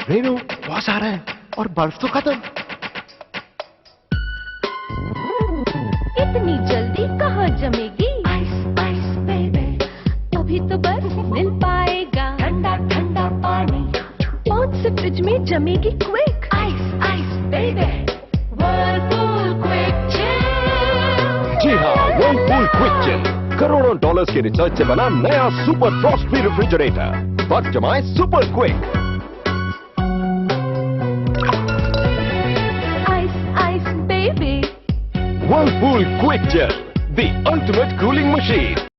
Renu boss आ रहा है और बर्फ तो खत्म। इतनी जल्दी कहाँ जमेगी आइस आइस बेबी, अभी तो बर्फ मिल पाएगा ठंडा ठंडा पानी, 5 से फ्रिज में जमेगी quick ice ice baby, Whirlpool quick chill. जी हाँ, व्हर्लपूल क्विक चिल करोड़ों डॉलर्स के रिसर्च से बना नया सुपर फ्रॉस्ट फ्री रेफ्रिजरेटर। बर्फ जमाए super quick. Ice ice baby, Whirlpool Quick Gel, the ultimate cooling machine.